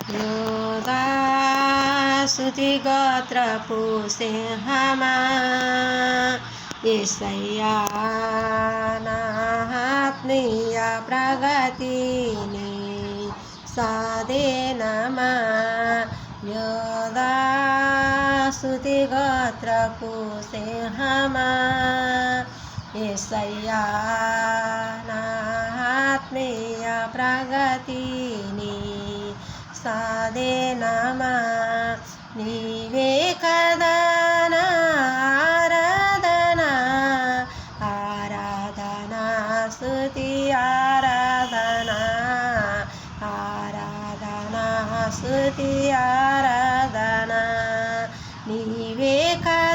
యోధా స్తుతి గోత్రపు సింహమా యేసయ్యా నా ఆత్మీయ ప్రగతిని సాధేనమా యోధా స్తుతి గోత్రపు సింహమా యేసయ్యా నా ఆత్మీయ ప్రగతిని సాధేనమా నీవే కదా నా ఆరాధన ఆరాధన స్తుతి ఆరాధన ఆరాధన స్తుతి ఆరాధన నీవే కదా